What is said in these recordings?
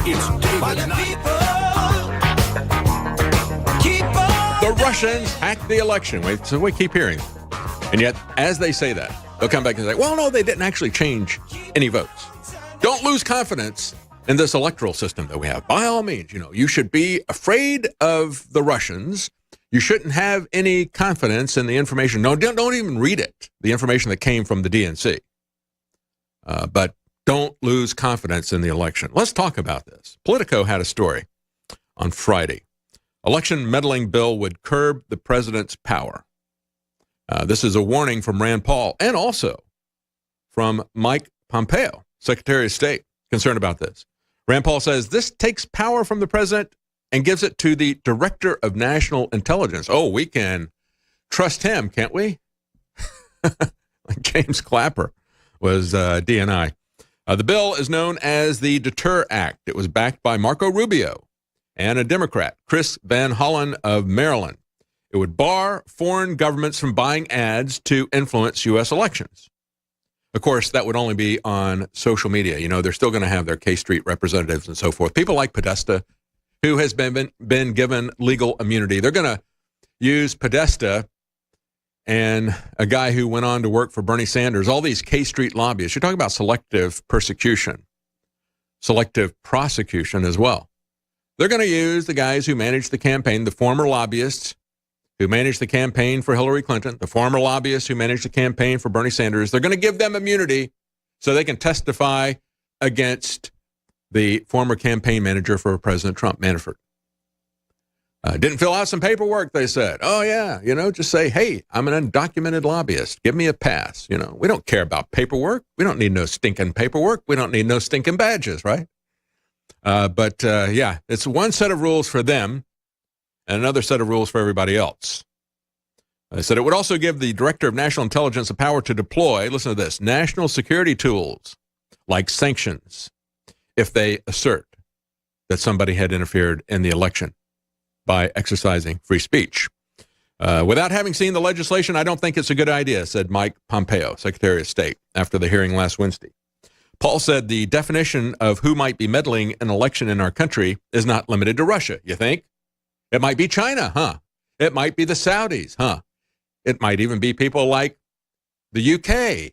It's David Knight. The Russians hacked the election. So we keep hearing. And yet, as they say that, they'll come back and say, well, no, they didn't actually change any votes. Don't lose confidence in this electoral system that we have. By all means, you should be afraid of the Russians. You shouldn't have any confidence in the information. No, don't even read it, the information that came from the DNC. But don't lose confidence in the election. Let's talk about this. Politico had a story on Friday. Election meddling bill would curb the president's power. This is a warning from Rand Paul and also from Mike Pompeo, Secretary of State, concerned about this. Rand Paul says this takes power from the president and gives it to the Director of National Intelligence. Oh, we can trust him, can't we? Like James Clapper was DNI. The bill is known as the Deter Act. It was backed by Marco Rubio and a Democrat, Chris Van Hollen of Maryland. It would bar foreign governments from buying ads to influence U.S. elections. Of course, that would only be on social media. They're still going to have their K Street representatives and so forth. People like Podesta, who has been given legal immunity. They're going to use Podesta and a guy who went on to work for Bernie Sanders, all these K Street lobbyists. You're talking about selective persecution, selective prosecution as well. They're going to use the guys who managed the campaign, the former lobbyists who managed the campaign for Hillary Clinton, the former lobbyists who managed the campaign for Bernie Sanders. They're going to give them immunity so they can testify against the former campaign manager for President Trump, Manafort. Didn't fill out some paperwork, they said. Oh, yeah, just say, hey, I'm an undocumented lobbyist. Give me a pass. We don't care about paperwork. We don't need no stinking paperwork. We don't need no stinking badges, right? But it's one set of rules for them and another set of rules for everybody else. They said it would also give the Director of National Intelligence the power to deploy, listen to this, national security tools like sanctions if they assert that somebody had interfered in the election by exercising free speech. Without having seen the legislation, I don't think it's a good idea, said Mike Pompeo, Secretary of State, after the hearing last Wednesday. Paul said the definition of who might be meddling in an election in our country is not limited to Russia, you think? It might be China, huh? It might be the Saudis, huh? It might even be people like the UK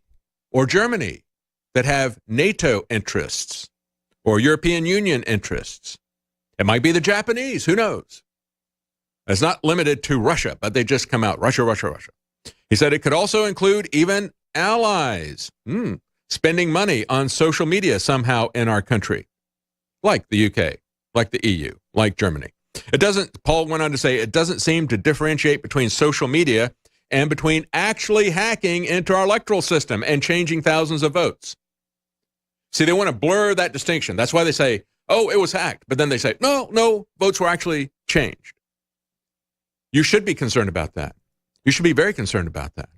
or Germany that have NATO interess or European Union interests. It might be the Japanese, who knows? It's not limited to Russia, but they just come out, Russia, Russia, Russia. He said it could also include even allies spending money on social media somehow in our country, like the UK, like the EU, like Germany. Paul went on to say, it doesn't seem to differentiate between social media and between actually hacking into our electoral system and changing thousands of votes. See, they want to blur that distinction. That's why they say, oh, it was hacked. But then they say, no, votes were actually changed. You should be concerned about that. You should be very concerned about that.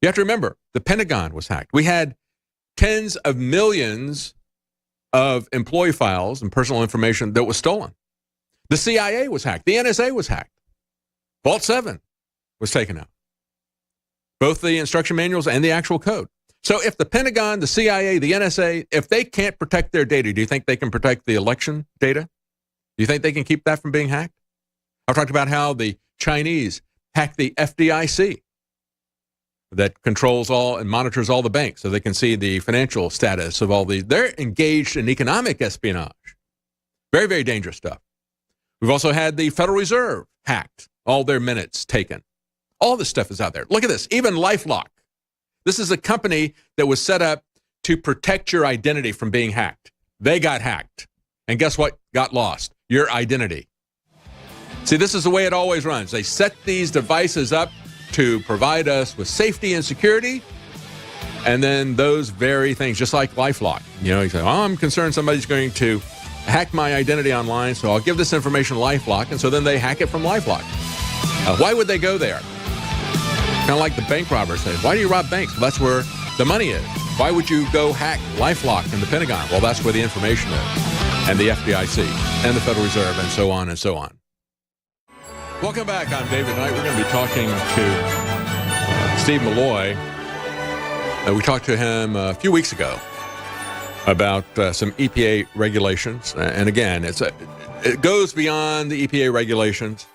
You have to remember, the Pentagon was hacked. We had tens of millions of employee files and personal information that was stolen. The CIA was hacked. The NSA was hacked. Vault 7 was taken out. Both the instruction manuals and the actual code. So if the Pentagon, the CIA, the NSA, if they can't protect their data, do you think they can protect the election data? Do you think they can keep that from being hacked? I've talked about how the Chinese hacked the FDIC that controls all and monitors all the banks so they can see the financial status of all these. They're engaged in economic espionage. Very, very dangerous stuff. We've also had the Federal Reserve hacked, all their minutes taken. All this stuff is out there. Look at this, even LifeLock. This is a company that was set up to protect your identity from being hacked. They got hacked. And guess what got lost? Your identity. See, this is the way it always runs. They set these devices up to provide us with safety and security. And then those very things, just like LifeLock. You say, I'm concerned somebody's going to hack my identity online, so I'll give this information to LifeLock. And so then they hack it from LifeLock. Why would they go there? Kind of like the bank robbers say, why do you rob banks? Well, that's where the money is. Why would you go hack LifeLock in the Pentagon? Well, that's where the information is. And the FDIC and the Federal Reserve and so on and so on. Welcome back. I'm David Knight. We're going to be talking to Steve Milloy. We talked to him a few weeks ago. about some EPA regulations. And again, it goes beyond the EPA regulations.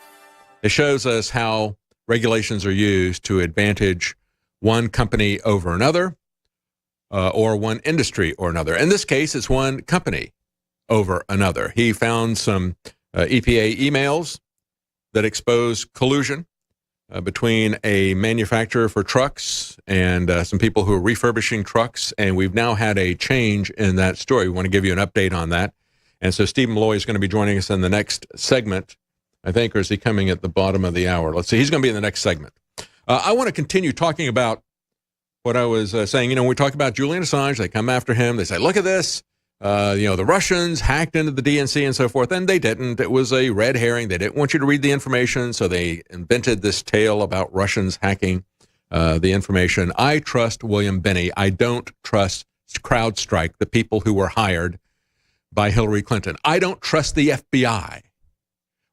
It shows us how regulations are used to advantage one company over another, or one industry or another. In this case, it's one company over another. He found some EPA emails that expose collusion between a manufacturer for trucks and some people who are refurbishing trucks, and we've now had a change in that story. We want to give you an update on that. And so Stephen Milloy is going to be joining us in the next segment, I think, or is he coming at the bottom of the hour? Let's see. He's going to be in the next segment. I want to continue talking about what I was saying. You know, when we talk about Julian Assange, they come after him. They say, look at this. The Russians hacked into the DNC and so forth, and they didn't. It was a red herring. They didn't want you to read the information, so they invented this tale about Russians hacking the information. I trust William Binney. I don't trust CrowdStrike, the people who were hired by Hillary Clinton. I don't trust the FBI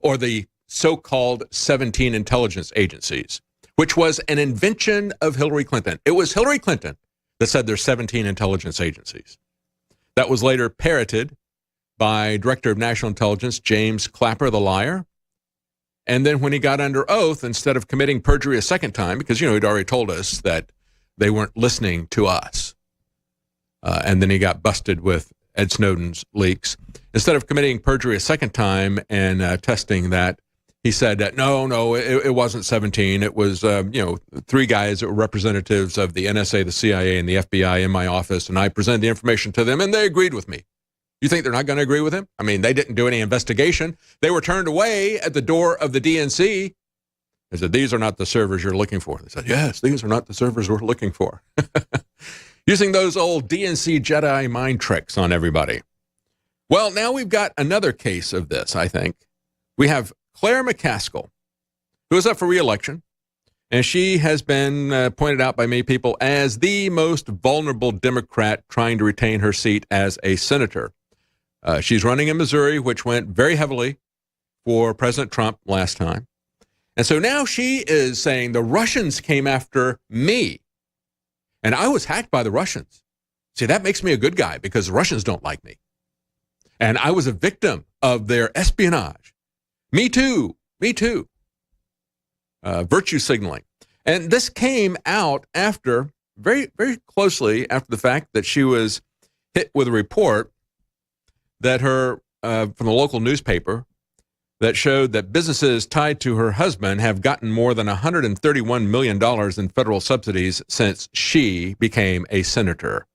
or the so-called 17 intelligence agencies, which was an invention of Hillary Clinton. It was Hillary Clinton that said there's 17 intelligence agencies. That was later parroted by Director of National Intelligence James Clapper, the liar. And then when he got under oath, instead of committing perjury a second time, because, he'd already told us that they weren't listening to us, and then he got busted with Ed Snowden's leaks. Instead of committing perjury a second time and testing that, he said that, no, it wasn't 17. It was, 3 guys that were representatives of the NSA, the CIA, and the FBI in my office, and I presented the information to them, and they agreed with me. You think they're not going to agree with him? I mean, they didn't do any investigation. They were turned away at the door of the DNC. They said, these are not the servers you're looking for. They said, yes, these are not the servers we're looking for. Using those old DNC Jedi mind tricks on everybody. Well, now we've got another case of this, I think. We have Claire McCaskill, who is up for re-election, and she has been pointed out by many people as the most vulnerable Democrat trying to retain her seat as a senator. She's running in Missouri, which went very heavily for President Trump last time. And so now she is saying the Russians came after me, and I was hacked by the Russians. See, that makes me a good guy because the Russians don't like me. And I was a victim of their espionage. Me too. Virtue signaling. And this came out after, very, very closely after the fact that she was hit with a report that from the local newspaper that showed that businesses tied to her husband have gotten more than $131 million in federal subsidies since she became a senator.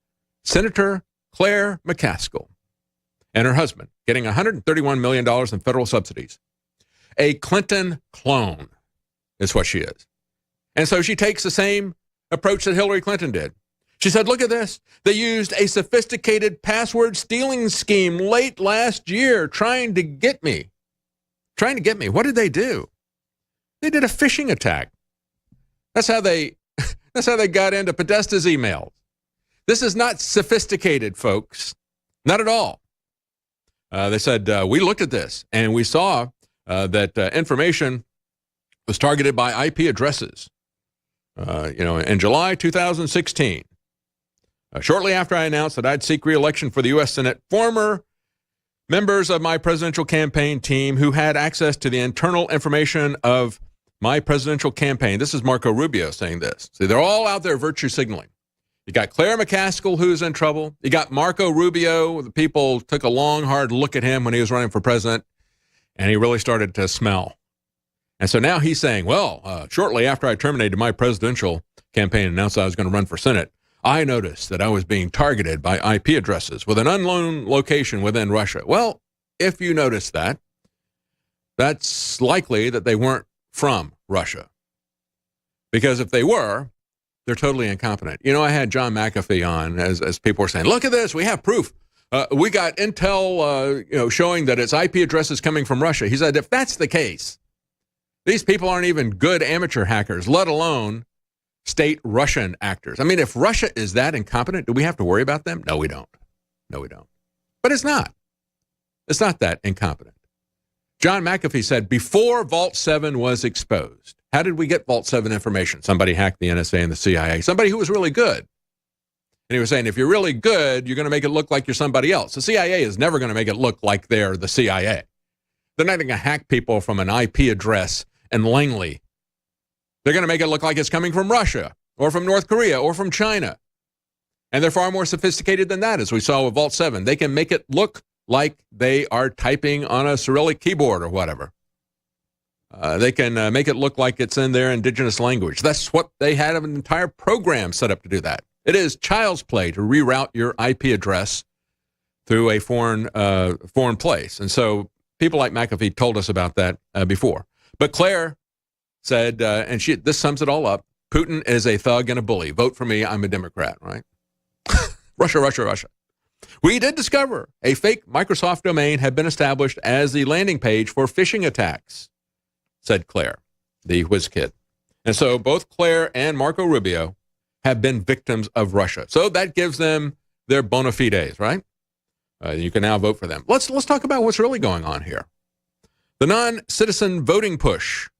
Senator Claire McCaskill and her husband getting $131 million in federal subsidies. A Clinton clone is what she is. And so she takes the same approach that Hillary Clinton did. She said, look at this. They used a sophisticated password stealing scheme late last year trying to get me. What did they do? They did a phishing attack. That's how they got into Podesta's emails. This is not sophisticated, folks. Not at all. They said, we looked at this and we saw that information was targeted by IP addresses, in July 2016. Shortly after I announced that I'd seek re-election for the U.S. Senate, former members of my presidential campaign team who had access to the internal information of my presidential campaign. This is Marco Rubio saying this. See, they're all out there virtue signaling. You got Claire McCaskill, who's in trouble. You got Marco Rubio. The people took a long, hard look at him when he was running for president, and he really started to smell. And so now he's saying, shortly after I terminated my presidential campaign and announced I was going to run for Senate, I noticed that I was being targeted by IP addresses with an unknown location within Russia. Well, if you notice that, that's likely that they weren't from Russia. Because if they were, they're totally incompetent. I had John McAfee on as people were saying, look at this, we have proof. We got intel, showing that it's IP addresses coming from Russia. He said, if that's the case, these people aren't even good amateur hackers, let alone state Russian actors. I mean, if Russia is that incompetent, do we have to worry about them? No, we don't. But it's not. It's not that incompetent. John McAfee said before Vault 7 was exposed, how did we get Vault 7 information? Somebody hacked the NSA and the CIA, somebody who was really good. And he was saying, if you're really good, you're going to make it look like you're somebody else. The CIA is never going to make it look like they're the CIA. They're not going to hack people from an IP address in Langley. They're going to make it look like it's coming from Russia or from North Korea or from China. And they're far more sophisticated than that, as we saw with Vault 7. They can make it look like they are typing on a Cyrillic keyboard or whatever. They can make it look like it's in their indigenous language. That's what they had an entire program set up to do that. It is child's play to reroute your IP address through a foreign place. And so people like McAfee told us about that before. But Claire said, and this sums it all up, Putin is a thug and a bully. Vote for me. I'm a Democrat, right? Russia, Russia, Russia. We did discover a fake Microsoft domain had been established as the landing page for phishing attacks, said Claire, the whiz kid. And so both Claire and Marco Rubio have been victims of Russia. So that gives them their bona fides, right? You can now vote for them. Let's talk about what's really going on here. The non-citizen voting push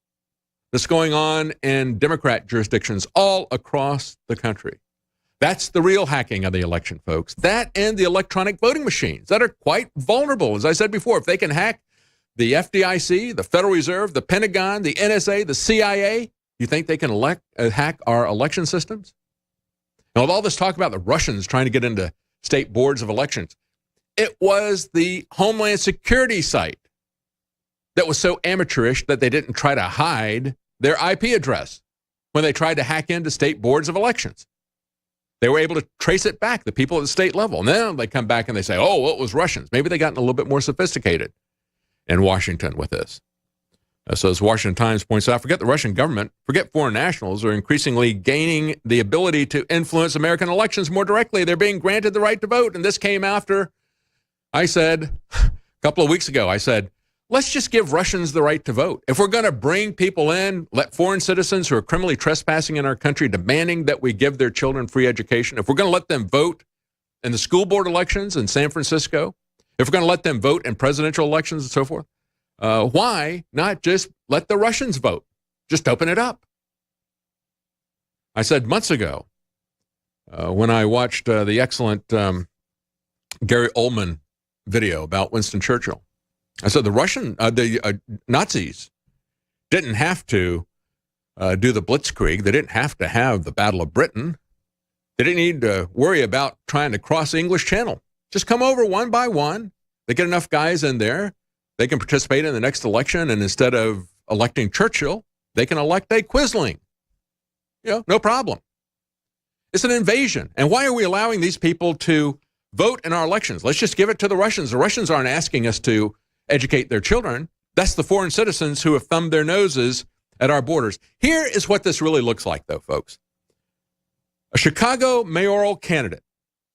that's going on in Democrat jurisdictions all across the country. That's the real hacking of the election, folks. That and the electronic voting machines that are quite vulnerable. As I said before, if they can hack the FDIC, the Federal Reserve, the Pentagon, the NSA, the CIA, you think they can hack our election systems? Now, with all this talk about the Russians trying to get into state boards of elections, it was the Homeland Security site that was so amateurish that they didn't try to hide their IP address when they tried to hack into state boards of elections. They were able to trace it back, the people at the state level. And then they come back and they say, oh, well, it was Russians. Maybe they gotten a little bit more sophisticated in Washington with this. So as Washington Times points out, forget the Russian government, forget foreign nationals are increasingly gaining the ability to influence American elections more directly. They're being granted the right to vote. And this came after I said, a couple of weeks ago, I said, let's just give Russians the right to vote. If we're going to bring people in, let foreign citizens who are criminally trespassing in our country, demanding that we give their children free education, if we're going to let them vote in the school board elections in San Francisco, if we're going to let them vote in presidential elections and so forth, why not just let the Russians vote? Just open it up. I said months ago when I watched the excellent Gary Oldman video about Winston Churchill, I said the Nazis didn't have to do the Blitzkrieg. They didn't have to have the Battle of Britain. They didn't need to worry about trying to cross the English Channel. Just come over one by one. They get enough guys in there. They can participate in the next election, and instead of electing Churchill, they can elect a Quisling. No problem. It's an invasion. And why are we allowing these people to vote in our elections? Let's just give it to the Russians. The Russians aren't asking us to educate their children. That's the foreign citizens who have thumbed their noses at our borders. Here is what this really looks like, though, folks. A Chicago mayoral candidate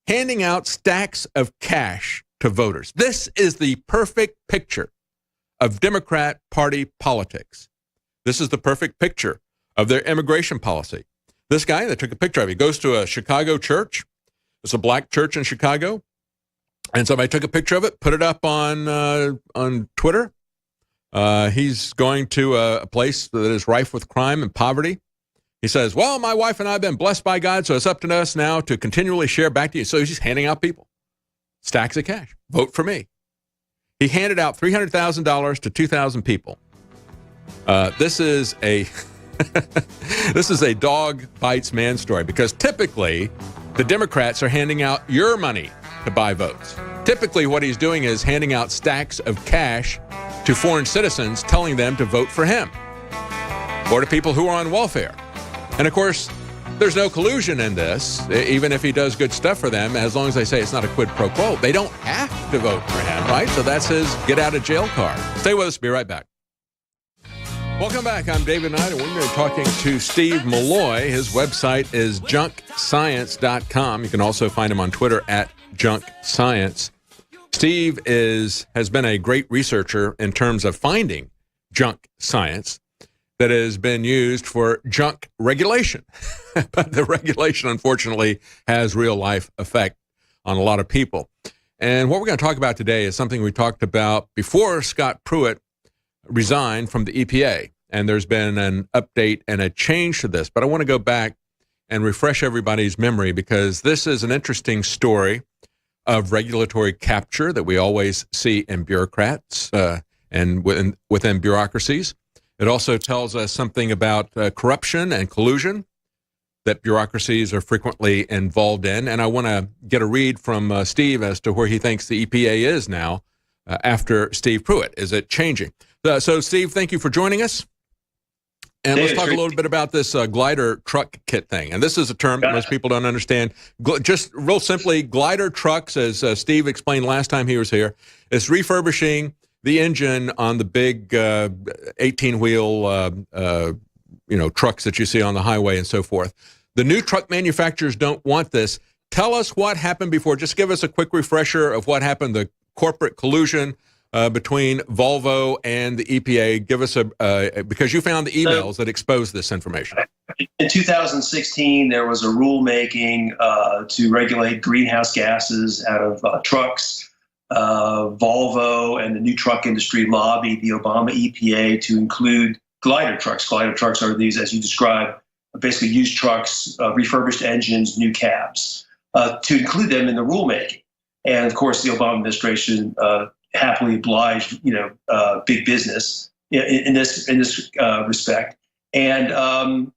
handing out stacks of cash to voters. This is the perfect picture of Democrat Party politics. This is the perfect picture of their immigration policy. This guy that took a picture of, he goes to a Chicago church. It's a black church in Chicago. And somebody took a picture of it, put it up on Twitter. He's going to a place that is rife with crime and poverty. He says, well, my wife and I have been blessed by God, so it's up to us now to continually share back to you. So he's just handing out people stacks of cash. Vote for me. He handed out $300,000 to 2,000 people. This is a this is a dog bites man story, because typically the Democrats are handing out your money to buy votes. Typically what he's doing is handing out stacks of cash to foreign citizens, telling them to vote for him or to people who are on welfare. And of course, there's no collusion in this, even if he does good stuff for them, as long as they say it's not a quid pro quo. They don't have to vote for him, right? So that's his get out of jail card. Stay with us. Be right back. Welcome back. I'm David Knight, and we're going to be talking to Steve Milloy. His website is junkscience.com. You can also find him on Twitter at junkscience. Steve has been a great researcher in terms of finding junk science that has been used for junk regulation. But the regulation, unfortunately, has real-life effect on a lot of people. And what we're going to talk about today is something we talked about before Scott Pruitt resigned from the EPA. And there's been an update and a change to this. But I want to go back and refresh everybody's memory, because this is an interesting story of regulatory capture that we always see in bureaucrats and within bureaucracies. It also tells us something about corruption and collusion that bureaucracies are frequently involved in. And I want to get a read from Steve as to where he thinks the EPA is now after Steve Pruitt. Is it changing? So, Steve, thank you for joining us. And let's talk a little bit about this glider truck kit thing. And this is a term that most people don't understand. Just real simply, glider trucks, as Steve explained last time he was here, is refurbishing the engine on the big 18-wheel trucks that you see on the highway and so forth. The new truck manufacturers don't want this. Tell us what happened before. Just give us a quick refresher of what happened, the corporate collusion between Volvo and the EPA. Give us because you found the emails that exposed this information. In 2016, there was a rulemaking to regulate greenhouse gases out of trucks. Volvo and the new truck industry lobbied the Obama EPA to include glider trucks. Glider trucks are these, as you described, basically used trucks, refurbished engines, new cabs, to include them in the rulemaking. And of course, the Obama administration happily obliged, big business in this respect, and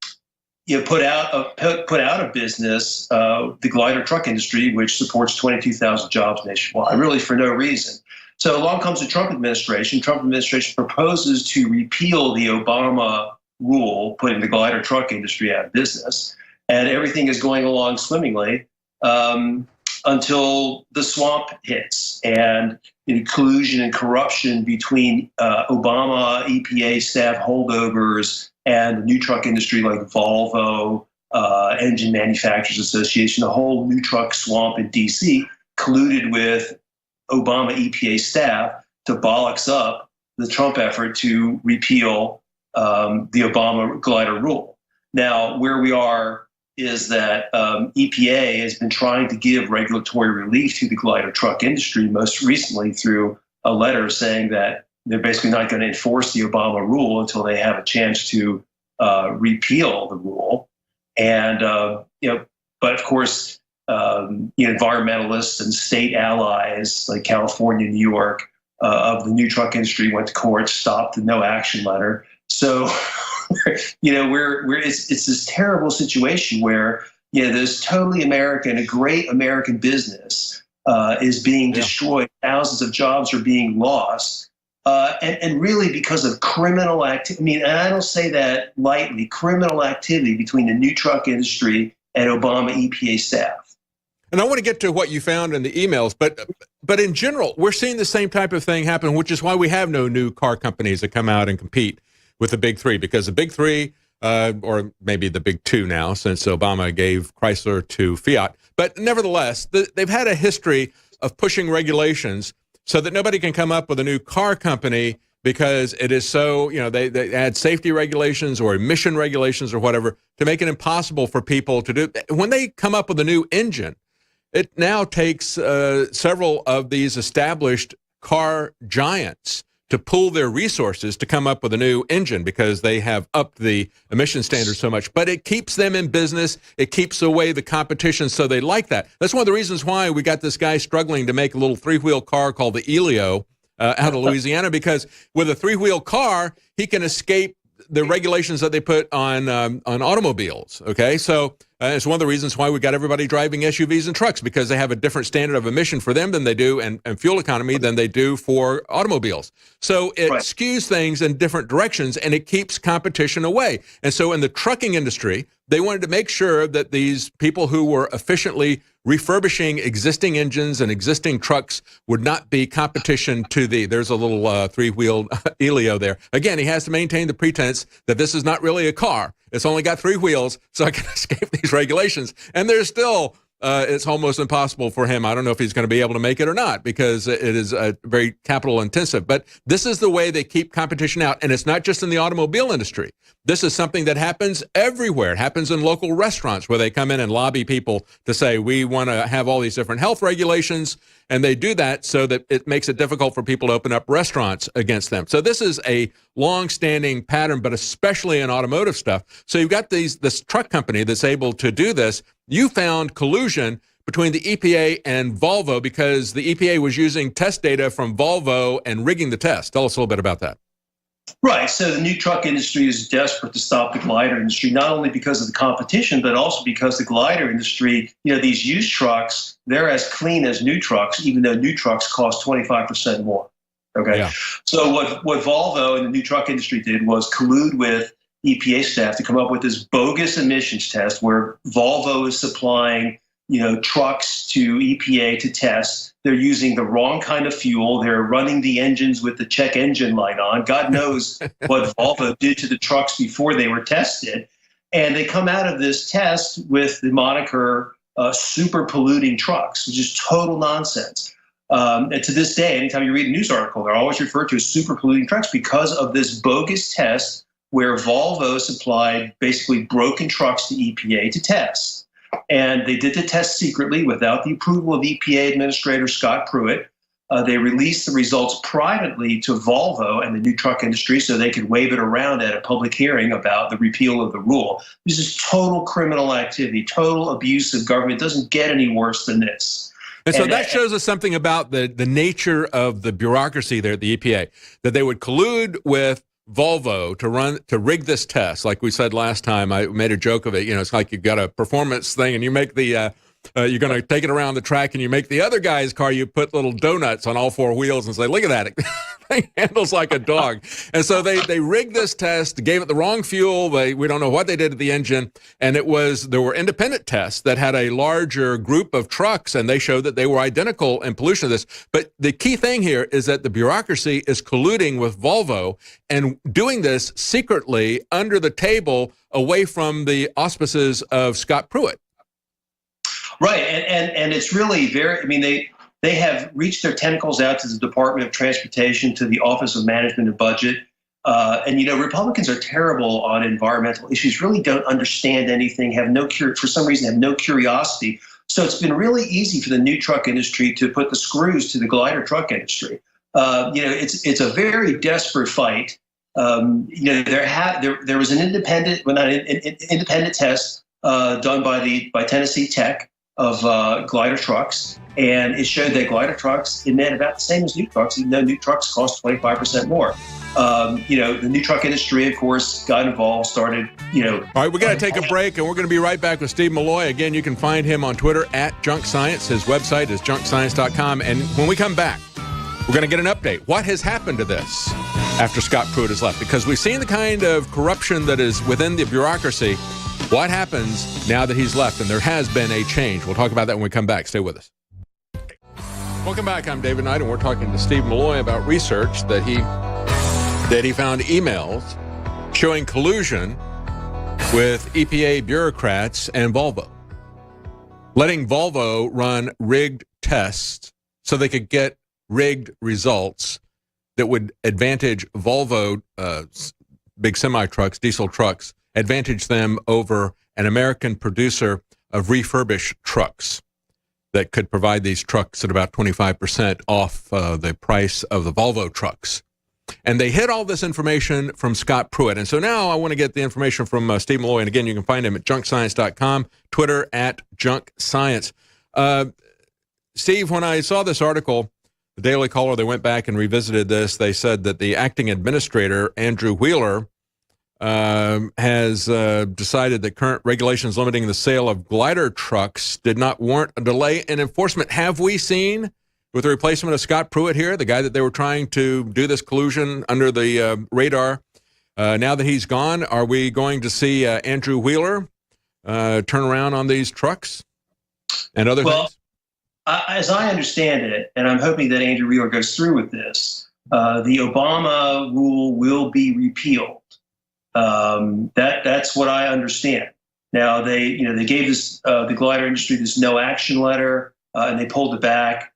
put out of business the glider truck industry, which supports 22,000 jobs nationwide, really for no reason. So along comes the Trump administration. Trump administration proposes to repeal the Obama rule, putting the glider truck industry out of business, and everything is going along swimmingly until the swamp hits, and collusion and corruption between Obama EPA staff holdovers and the new truck industry like Volvo, Engine Manufacturers Association, the whole new truck swamp in D.C. colluded with Obama EPA staff to bollocks up the Trump effort to repeal the Obama glider rule. Now, where we are is that EPA has been trying to give regulatory relief to the glider truck industry, most recently through a letter saying that they're basically not going to enforce the Obama rule until they have a chance to repeal the rule. And, but of course, environmentalists and state allies like California, New York, of the new truck industry went to court, stopped the no action letter. So, it's this terrible situation where, this totally American, a great American business is being destroyed. Thousands of jobs are being lost. And really because of criminal activity. And I don't say that lightly, criminal activity between the new truck industry and Obama EPA staff. And I want to get to what you found in the emails, but in general, we're seeing the same type of thing happen, which is why we have no new car companies that come out and compete with the big three, because the big three, or maybe the big two now, since Obama gave Chrysler to Fiat, but nevertheless, they've had a history of pushing regulations so that nobody can come up with a new car company because it is so, they add safety regulations or emission regulations or whatever to make it impossible for people to do. When they come up with a new engine, it now takes several of these established car giants to pool their resources to come up with a new engine because they have upped the emission standards so much. But it keeps them in business. It keeps away the competition, so they like that. That's one of the reasons why we got this guy struggling to make a little three-wheel car called the Elio out of Louisiana, because with a three-wheel car, he can escape the regulations that they put on automobiles, okay? So it's one of the reasons why we got everybody driving SUVs and trucks, because they have a different standard of emission for them than they do, and fuel economy than they do for automobiles. So it skews things in different directions, and it keeps competition away. And so in the trucking industry, they wanted to make sure that these people who were efficiently refurbishing existing engines and existing trucks would not be competition to there's a little three-wheeled Elio there. Again, he has to maintain the pretense that this is not really a car. It's only got three wheels, so I can escape these regulations. And there's still, it's almost impossible for him. I don't know if he's going to be able to make it or not, because it is very capital intensive. But this is the way they keep competition out. And it's not just in the automobile industry. This is something that happens everywhere. It happens in local restaurants where they come in and lobby people to say, we want to have all these different health regulations. And they do that so that it makes it difficult for people to open up restaurants against them. So this is a long-standing pattern, but especially in automotive stuff. So you've got this truck company that's able to do this. You found collusion between the EPA and Volvo because the EPA was using test data from Volvo and rigging the test. Tell us a little bit about that. Right. So the new truck industry is desperate to stop the glider industry, not only because of the competition, but also because the glider industry, these used trucks, they're as clean as new trucks, even though new trucks cost 25% more. Okay. Yeah. So what Volvo and the new truck industry did was collude with EPA staff to come up with this bogus emissions test where Volvo is supplying trucks to EPA to test. They're using the wrong kind of fuel. They're running the engines with the check engine light on. God knows what Volvo did to the trucks before they were tested. And they come out of this test with the moniker super polluting trucks, which is total nonsense. And to this day, anytime you read a news article, they're always referred to as super polluting trucks because of this bogus test where Volvo supplied basically broken trucks to EPA to test. And they did the test secretly without the approval of EPA Administrator Scott Pruitt. They released the results privately to Volvo and the new truck industry so they could wave it around at a public hearing about the repeal of the rule. This is total criminal activity, total abuse of government. It doesn't get any worse than this. And so that shows us something about the nature of the bureaucracy there at the EPA, that they would collude with Volvo to rig this test. Like we said last time, I made a joke of it. It's like you got a performance thing and you make the you're going to take it around the track and you make the other guy's car, you put little donuts on all four wheels and say, look at that. It thing handles like a dog. And so they rigged this test, gave it the wrong fuel. We don't know what they did to the engine. And there were independent tests that had a larger group of trucks, and they showed that they were identical in pollution of this. But the key thing here is that the bureaucracy is colluding with Volvo and doing this secretly under the table away from the auspices of Scott Pruitt. Right, and it's really they have reached their tentacles out to the Department of Transportation, to the Office of Management and Budget, and Republicans are terrible on environmental issues. Really don't understand anything. For some reason have no curiosity. So it's been really easy for the new truck industry to put the screws to the glider truck industry. It's a very desperate fight. There was an independent test done by Tennessee Tech of glider trucks, and it showed that glider trucks emit about the same as new trucks, even though new trucks cost 25% more. The new truck industry, of course, got involved, started, All right, we got to take a break, and we're going to be right back with Steve Milloy. Again, you can find him on Twitter at Junk Science. His website is junkscience.com. And when we come back, we're going to get an update. What has happened to this after Scott Pruitt has left? Because we've seen the kind of corruption that is within the bureaucracy. What happens now that he's left? And there has been a change. We'll talk about that when we come back. Stay with us. Welcome back. I'm David Knight, and we're talking to Steve Milloy about research that he found emails showing collusion with EPA bureaucrats and Volvo, letting Volvo run rigged tests so they could get rigged results that would advantage Volvo big semi-trucks, diesel trucks, advantage them over an American producer of refurbished trucks that could provide these trucks at about 25% off the price of the Volvo trucks. And they hid all this information from Scott Pruitt. And so now I want to get the information from Steve Milloy. And again, you can find him at junkscience.com, Twitter at junkscience. Steve, when I saw this article, the Daily Caller, they went back and revisited this. They said that the acting administrator, Andrew Wheeler, has decided that current regulations limiting the sale of glider trucks did not warrant a delay in enforcement. Have we seen, with the replacement of Scott Pruitt here, the guy that they were trying to do this collusion under the radar, now that he's gone, are we going to see Andrew Wheeler turn around on these trucks and other things? As I understand it, and I'm hoping that Andrew Wheeler goes through with this, the Obama rule will be repealed. That's what I understand. Now they gave this the glider industry this no action letter, and they pulled it back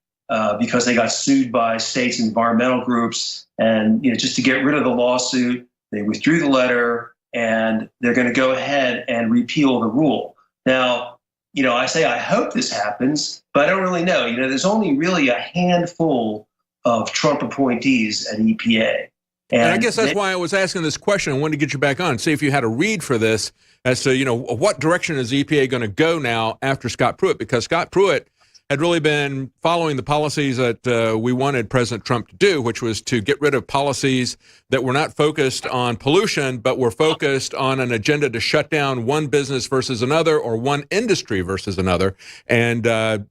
because they got sued by states and environmental groups, and just to get rid of the lawsuit, they withdrew the letter, and they're going to go ahead and repeal the rule. Now, I say I hope this happens, but I don't really know. There's only really a handful of Trump appointees at EPA. And I guess that's why I was asking this question. I wanted to get you back on, see if you had a read for this as to, what direction is the EPA going to go now after Scott Pruitt? Because Scott Pruitt had really been following the policies that we wanted President Trump to do, which was to get rid of policies that were not focused on pollution, but were focused on an agenda to shut down one business versus another or one industry versus another. And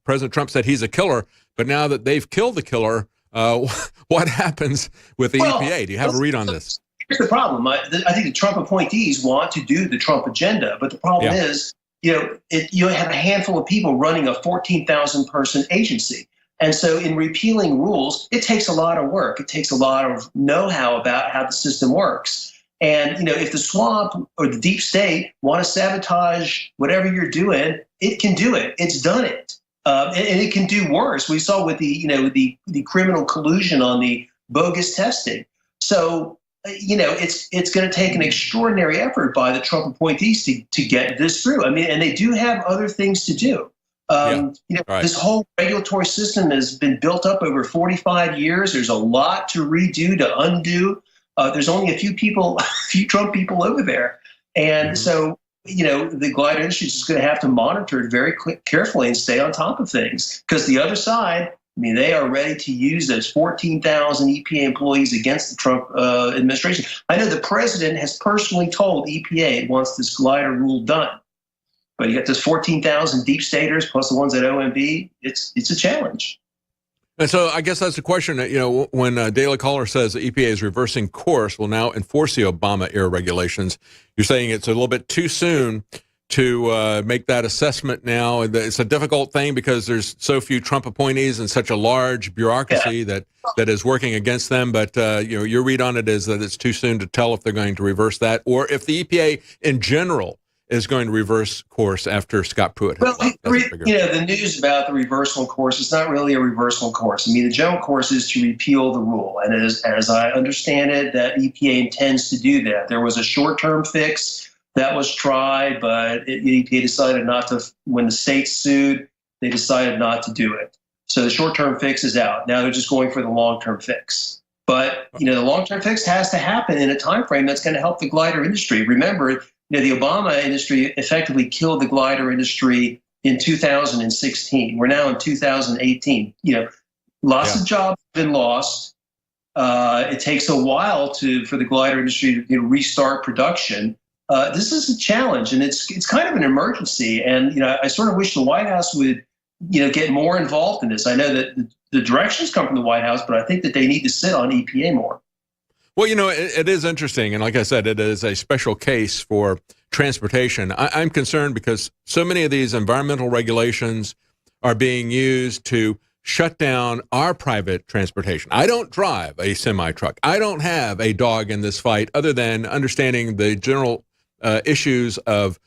President Trump said he's a killer. But now that they've killed the killer, what happens with the EPA? Do you have a read on this? Here's the problem. I think the Trump appointees want to do the Trump agenda, but the problem is, you have a handful of people running a 14,000 person agency. And so in repealing rules, it takes a lot of work. It takes a lot of know-how about how the system works. And, if the swamp or the deep state want to sabotage whatever you're doing, it can do it. It's done it. And it can do worse. We saw with the criminal collusion on the bogus testing. So, it's going to take an extraordinary effort by the Trump appointees to get this through. I mean, and they do have other things to do. This whole regulatory system has been built up over 45 years. There's a lot to redo, to undo. There's only a few Trump people over there. And so, the glider industry is just going to have to monitor it very carefully and stay on top of things. Because the other side, they are ready to use those 14,000 EPA employees against the Trump administration. I know the president has personally told EPA it wants this glider rule done. But you got those 14,000 deep staters plus the ones at OMB. It's a challenge. And so I guess that's the question. When Daily Caller says the EPA is reversing course, will now enforce the Obama-era regulations, you're saying it's a little bit too soon to make that assessment now. It's a difficult thing because there's so few Trump appointees and such a large bureaucracy that is working against them. But your read on it is that it's too soon to tell if they're going to reverse that or if the EPA in general is going to reverse course after Scott Pruitt. Well, the news about the reversal course is not really a reversal course. The general course is to repeal the rule. And as I understand it, that EPA intends to do that. There was a short-term fix that was tried, but EPA decided not to. When the states sued, they decided not to do it. So the short-term fix is out. Now they're just going for the long-term fix. But the long-term fix has to happen in a time frame that's going to help the glider industry. Remember, the Obama industry effectively killed the glider industry in 2016. We're now in 2018. Lots of jobs have been lost. It takes a while for the glider industry to restart production. This is a challenge, and it's kind of an emergency. And I sort of wish the White House would get more involved in this. I know that the directions come from the White House, but I think that they need to sit on EPA more. Well, it is interesting, and like I said, it is a special case for transportation. I'm concerned because so many of these environmental regulations are being used to shut down our private transportation. I don't drive a semi-truck. I don't have a dog in this fight other than understanding the general issues of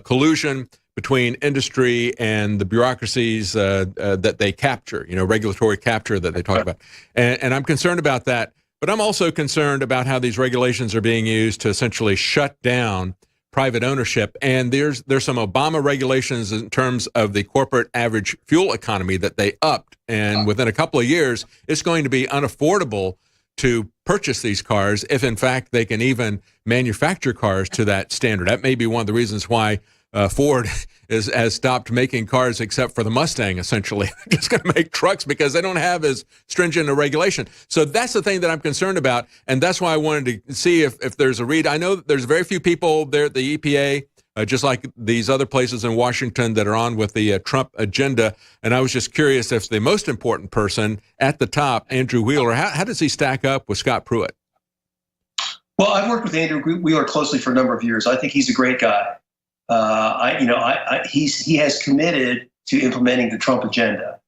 collusion between industry and the bureaucracies that they capture, regulatory capture that they talk about. And I'm concerned about that. But I'm also concerned about how these regulations are being used to essentially shut down private ownership. And there's some Obama regulations in terms of the corporate average fuel economy that they upped. And within a couple of years, it's going to be unaffordable to purchase these cars if, in fact, they can even manufacture cars to that standard. That may be one of the reasons why Ford has stopped making cars except for the Mustang, essentially. They're just going to make trucks because they don't have as stringent a regulation. So that's the thing that I'm concerned about, and that's why I wanted to see if there's a read. I know that there's very few people there at the EPA, just like these other places in Washington that are on with the Trump agenda, and I was just curious if the most important person at the top, Andrew Wheeler, how does he stack up with Scott Pruitt? Well, I've worked with Andrew Wheeler closely for a number of years. I think he's a great guy. He has committed to implementing the Trump agenda.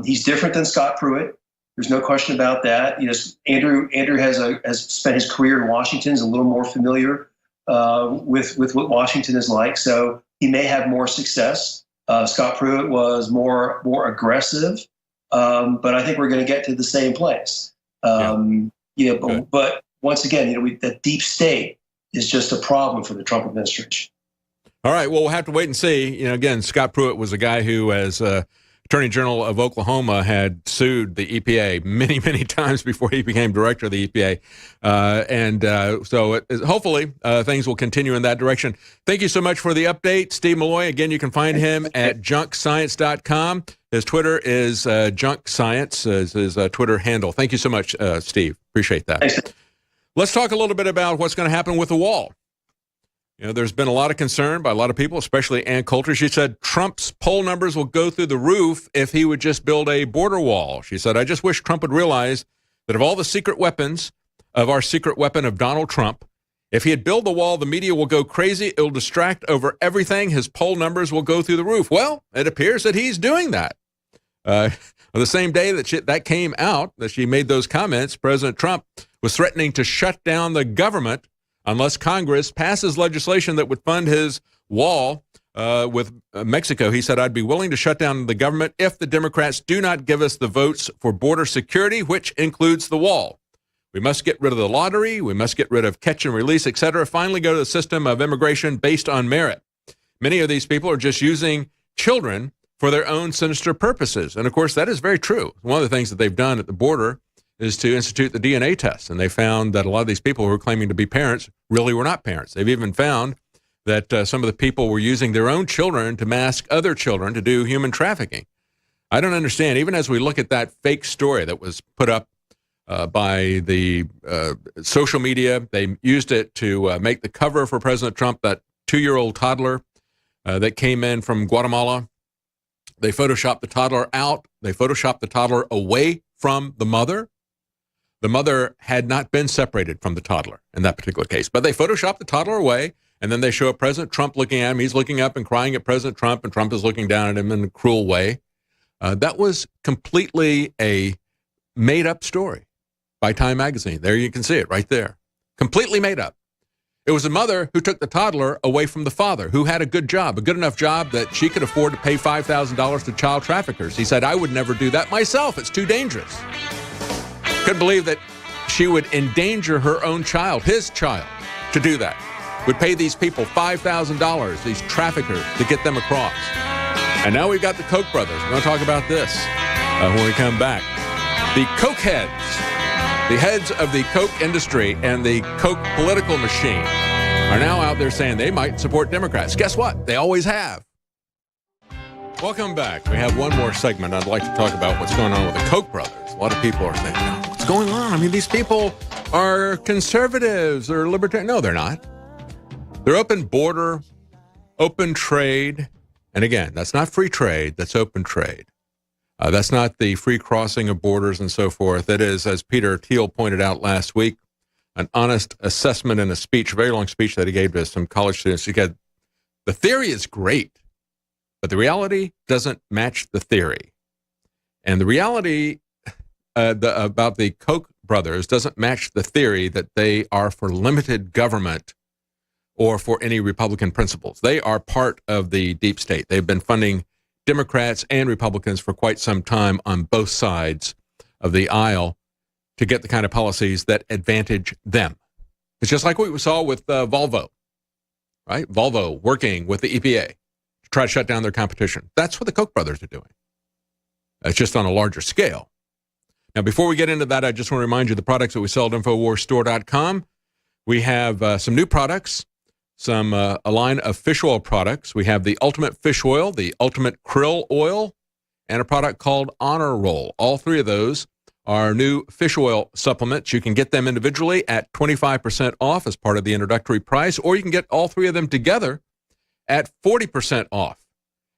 He's different than Scott Pruitt. There's no question about that. Andrew has spent his career in Washington, is a little more familiar with what Washington is like, so he may have more success. Scott Pruitt was more aggressive, but I think we're going to get to the same place. But once again, the deep state is just a problem for the Trump administration. All right. Well, we'll have to wait and see. Again, Scott Pruitt was a guy who has Attorney General of Oklahoma had sued the EPA many, many times before he became director of the EPA. Hopefully things will continue in that direction. Thank you so much for the update, Steve Milloy. Again, you can find him at junkscience.com. His Twitter is junkscience, is his Twitter handle. Thank you so much, Steve. Appreciate that. Thanks. Let's talk a little bit about what's going to happen with the wall. You know, there's been a lot of concern by a lot of people, especially Ann Coulter. She said Trump's poll numbers will go through the roof if he would just build a border wall. She said, I just wish Trump would realize that of all the secret weapons of our secret weapon of Donald Trump, if he had built the wall, the media will go crazy. It'll distract over everything. His poll numbers will go through the roof. Well, it appears that he's doing that. On the same day that that came out, that she made those comments, President Trump was threatening to shut down the government unless Congress passes legislation that would fund his wall with Mexico. He said, I'd be willing to shut down the government if the Democrats do not give us the votes for border security, which includes the wall. We must get rid of the lottery. We must get rid of catch and release, etc. Finally go to the system of immigration based on merit. Many of these people are just using children for their own sinister purposes. And, of course, that is very true. One of the things that they've done at the border is to institute the DNA test. And they found that a lot of these people who were claiming to be parents really were not parents. They've even found that some of the people were using their own children to mask other children to do human trafficking. I don't understand. Even as we look at that fake story that was put up by the social media, they used it to make the cover for President Trump, that 2-year-old toddler that came in from Guatemala. They photoshopped the toddler out. They photoshopped the toddler away from the mother. The mother had not been separated from the toddler in that particular case, but they photoshopped the toddler away, and then they show President Trump looking at him. He's looking up and crying at President Trump, and Trump is looking down at him in a cruel way. That was completely a made-up story by Time Magazine. There you can see it right there. Completely made up. It was a mother who took the toddler away from the father, who had a good job, a good enough job that she could afford to pay $5,000 to child traffickers. He said, I would never do that myself. It's too dangerous. Couldn't believe that she would endanger her own child, his child, to do that. Would pay these people $5,000, these traffickers, to get them across. And now we've got the Koch brothers. We're going to talk about this when we come back. The Koch heads, the heads of the Koch industry and the Koch political machine are now out there saying they might support Democrats. Guess what? They always have. Welcome back. We have one more segment. I'd like to talk about what's going on with the Koch brothers. A lot of people are thinking, what's going on? I mean, these people are conservatives or libertarian. No, they're not. They're open border, open trade. And again, that's not free trade. That's open trade. That's not the free crossing of borders and so forth. That is, as Peter Thiel pointed out last week, an honest assessment in a speech, a very long speech that he gave to some college students. He said, the theory is great, but the reality doesn't match the theory. And the reality about the Koch brothers doesn't match the theory that they are for limited government or for any Republican principles. They are part of the deep state. They've been funding Democrats and Republicans for quite some time on both sides of the aisle to get the kind of policies that advantage them. It's just like what we saw with Volvo, right? Volvo working with the EPA to try to shut down their competition. That's what the Koch brothers are doing. It's just on a larger scale. Now, before we get into that, I just want to remind you the products that we sell at InfoWarsStore.com. We have some new products, a line of fish oil products. We have the Ultimate Fish Oil, the Ultimate Krill Oil, and a product called Honor Roll. All three of those are new fish oil supplements. You can get them individually at 25% off as part of the introductory price, or you can get all three of them together at 40% off.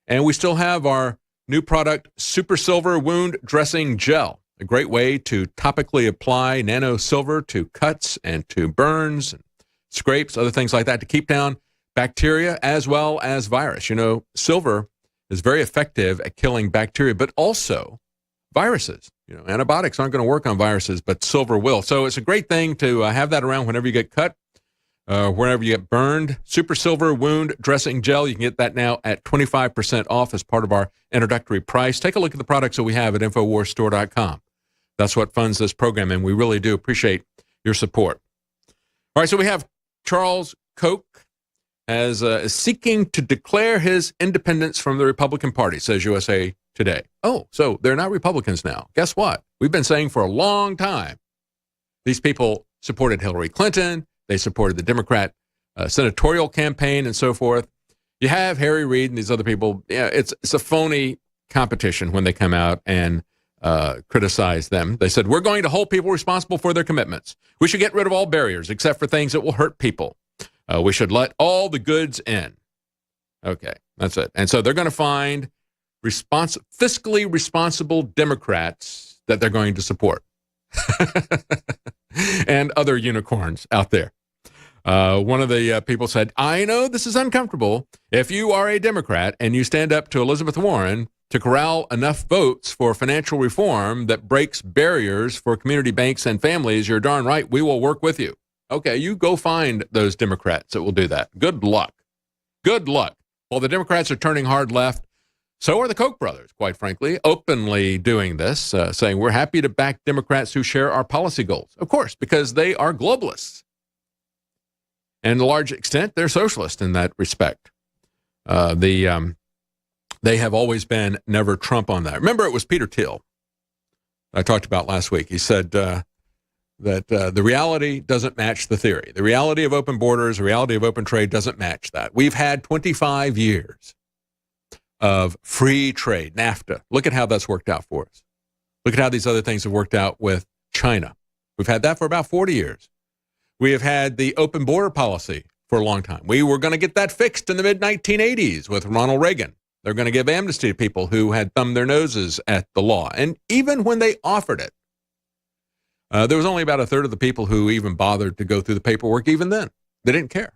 And we still have our new product, Super Silver Wound Dressing Gel, a great way to topically apply nano silver to cuts and to burns and scrapes, other things like that, to keep down bacteria as well as virus. You know, silver is very effective at killing bacteria, but also viruses. You know, antibiotics aren't going to work on viruses, but silver will. So it's a great thing to have that around whenever you get cut, whenever you get burned. Super Silver Wound Dressing Gel, you can get that now at 25% off as part of our introductory price. Take a look at the products that we have at InfoWarsStore.com. That's what funds this program, and we really do appreciate your support. All right, so we have Charles Koch as seeking to declare his independence from the Republican Party, says USA today. Oh, so they're not Republicans now. Guess what? We've been saying for a long time, these people supported Hillary Clinton. They supported the Democrat senatorial campaign and so forth. You have Harry Reid and these other people. Yeah, it's a phony competition when they come out and criticize them. They said, we're going to hold people responsible for their commitments. We should get rid of all barriers except for things that will hurt people. We should let all the goods in. Okay, that's it. And so they're going to find fiscally responsible Democrats that they're going to support. And other unicorns out there. One of the people said, I know this is uncomfortable. If you are a Democrat and you stand up to Elizabeth Warren to corral enough votes for financial reform that breaks barriers for community banks and families, you're darn right, we will work with you. Okay, you go find those Democrats that will do that. Good luck. Good luck. Well, the Democrats are turning hard left. So are the Koch brothers, quite frankly, openly doing this, saying we're happy to back Democrats who share our policy goals. Of course, because they are globalists. And to a large extent, they're socialist in that respect. They have always been never Trump on that. Remember, it was Peter Thiel I talked about last week. He said that the reality doesn't match the theory. The reality of open borders, the reality of open trade doesn't match that. We've had 25 years of free trade, NAFTA. Look at how that's worked out for us. Look at how these other things have worked out with China. We've had that for about 40 years. We have had the open border policy for a long time. We were going to get that fixed in the mid-1980s with Ronald Reagan. They're going to give amnesty to people who had thumbed their noses at the law. And even when they offered it, there was only about a third of the people who even bothered to go through the paperwork even then. They didn't care.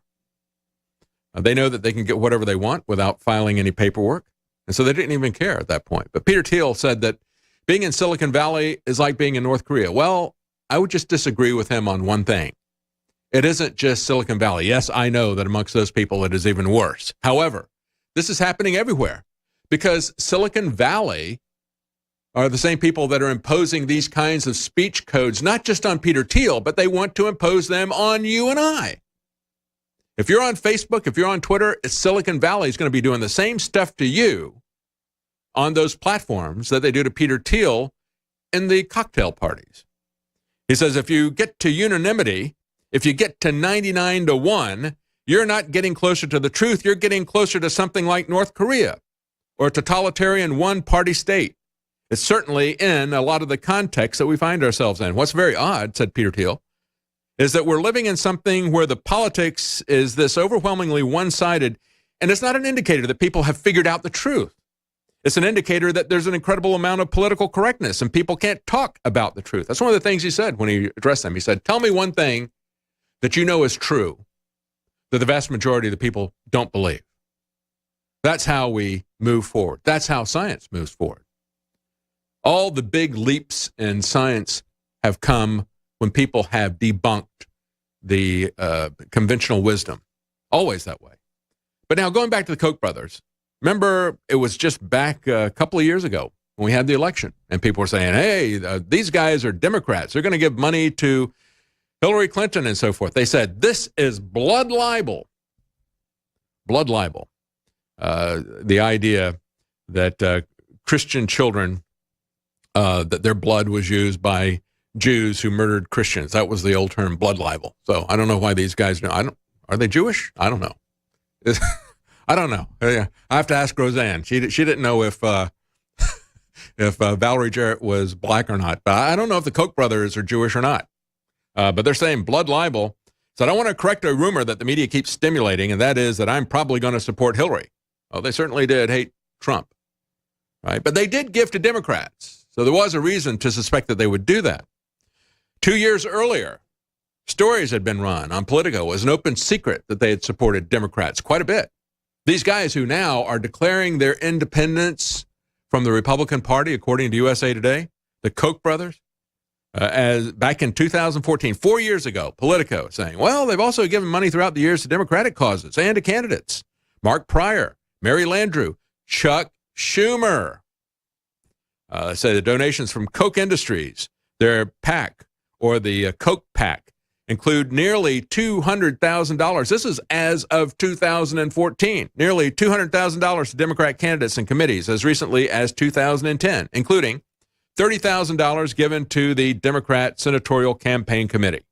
They know that they can get whatever they want without filing any paperwork. And so they didn't even care at that point. But Peter Thiel said that being in Silicon Valley is like being in North Korea. Well, I would just disagree with him on one thing. It isn't just Silicon Valley. Yes, I know that amongst those people it is even worse. However, this is happening everywhere because Silicon Valley are the same people that are imposing these kinds of speech codes, not just on Peter Thiel, but they want to impose them on you and I. If you're on Facebook, if you're on Twitter, Silicon Valley is going to be doing the same stuff to you on those platforms that they do to Peter Thiel in the cocktail parties. He says if you get to unanimity, if you get to 99-1, you're not getting closer to the truth. You're getting closer to something like North Korea or a totalitarian one-party state. It's certainly in a lot of the context that we find ourselves in. What's very odd, said Peter Thiel, is that we're living in something where the politics is this overwhelmingly one-sided, and it's not an indicator that people have figured out the truth. It's an indicator that there's an incredible amount of political correctness, and people can't talk about the truth. That's one of the things he said when he addressed them. He said, tell me one thing that you know is true that the vast majority of the people don't believe. That's how we move forward. That's how science moves forward. All the big leaps in science have come when people have debunked the conventional wisdom. Always that way. But now going back to the Koch brothers, remember it was just back a couple of years ago when we had the election and people were saying, hey, these guys are Democrats. They're going to give money to Hillary Clinton and so forth. They said, this is blood libel. Blood libel. The idea that Christian children, that their blood was used by Jews who murdered Christians. That was the old term, blood libel. So I don't know why these guys know. Are they Jewish? I don't know. I don't know. I have to ask Roseanne. She didn't know if Valerie Jarrett was black or not. But I don't know if the Koch brothers are Jewish or not. But they're saying blood libel. So I want to correct a rumor that the media keeps stimulating, and that is that I'm probably going to support Hillary. Oh, they certainly did hate Trump, right? But they did give to Democrats. So there was a reason to suspect that they would do that. 2 years earlier, stories had been run on Politico. It was an open secret that they had supported Democrats quite a bit. These guys who now are declaring their independence from the Republican Party, according to USA Today, the Koch brothers, as back in 2014, 4 years ago, Politico saying, well, they've also given money throughout the years to Democratic causes and to candidates. Mark Pryor, Mary Landrieu, Chuck Schumer. Say the donations from Koch Industries, their PAC, or the Koch PAC, include nearly $200,000. This is as of 2014. Nearly $200,000 to Democrat candidates and committees as recently as 2010, including $30,000 given to the Democrat Senatorial Campaign Committee.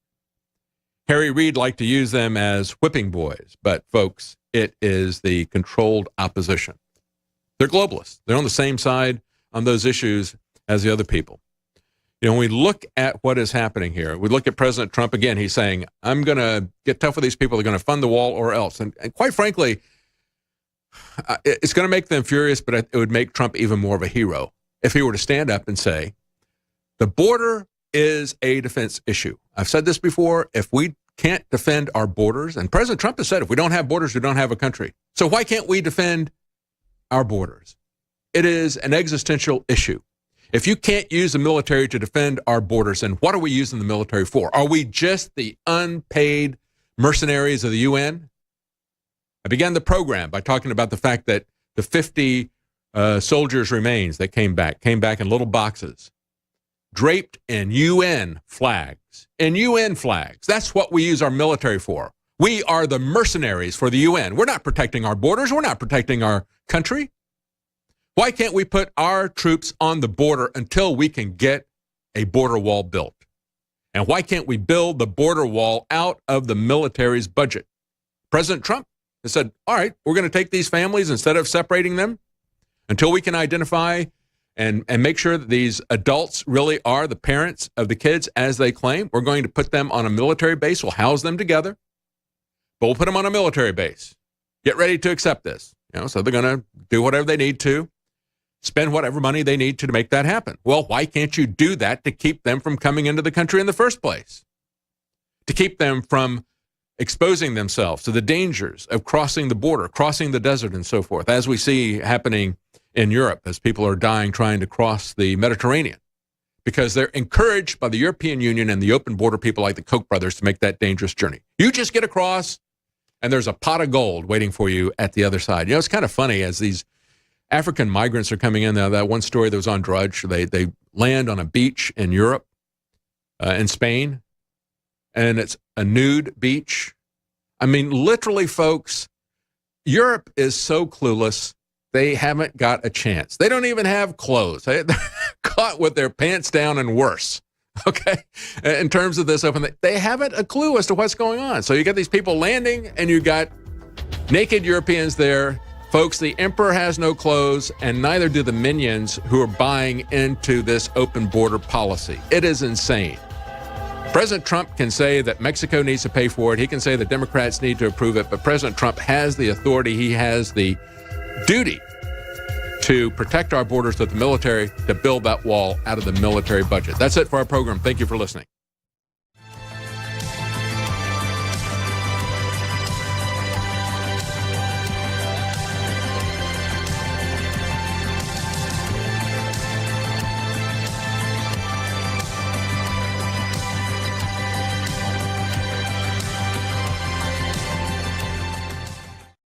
Harry Reid liked to use them as whipping boys, but folks, it is the controlled opposition. They're globalists. They're on the same side on those issues as the other people. You know, when we look at what is happening here, we look at President Trump again, he's saying, I'm going to get tough with these people. They're going to fund the wall or else. And quite frankly, it's going to make them furious, but it would make Trump even more of a hero if he were to stand up and say, the border is a defense issue. I've said this before. If we can't defend our borders, and President Trump has said, if we don't have borders, we don't have a country. So why can't we defend our borders? It is an existential issue. If you can't use the military to defend our borders, then what are we using the military for? Are we just the unpaid mercenaries of the UN? I began the program by talking about the fact that the 50 soldiers' remains that came back in little boxes, draped in UN flags. In UN flags. That's what we use our military for. We are the mercenaries for the UN. We're not protecting our borders. We're not protecting our country. Why can't we put our troops on the border until we can get a border wall built? And why can't we build the border wall out of the military's budget? President Trump has said, all right, we're going to take these families instead of separating them until we can identify and make sure that these adults really are the parents of the kids as they claim. We're going to put them on a military base. We'll house them together, but we'll put them on a military base. Get ready to accept this. So they're going to do whatever they need to, spend whatever money they need to make that happen. Well, why can't you do that to keep them from coming into the country in the first place? To keep them from exposing themselves to the dangers of crossing the border, crossing the desert and so forth, as we see happening in Europe as people are dying trying to cross the Mediterranean because they're encouraged by the European Union and the open border people like the Koch brothers to make that dangerous journey. You just get across and there's a pot of gold waiting for you at the other side. It's kind of funny as these African migrants are coming in. Now, that one story that was on Drudge, they land on a beach in Europe, in Spain, and it's a nude beach. I mean, literally, folks, Europe is so clueless, they haven't got a chance. They don't even have clothes. They're caught with their pants down and worse, okay? In terms of this open, they haven't a clue as to what's going on. So you got these people landing, and you got naked Europeans there. Folks, the emperor has no clothes, and neither do the minions who are buying into this open border policy. It is insane. President Trump can say that Mexico needs to pay for it. He can say the Democrats need to approve it, but President Trump has the authority. He has the duty to protect our borders with the military, to build that wall out of the military budget. That's it for our program. Thank you for listening.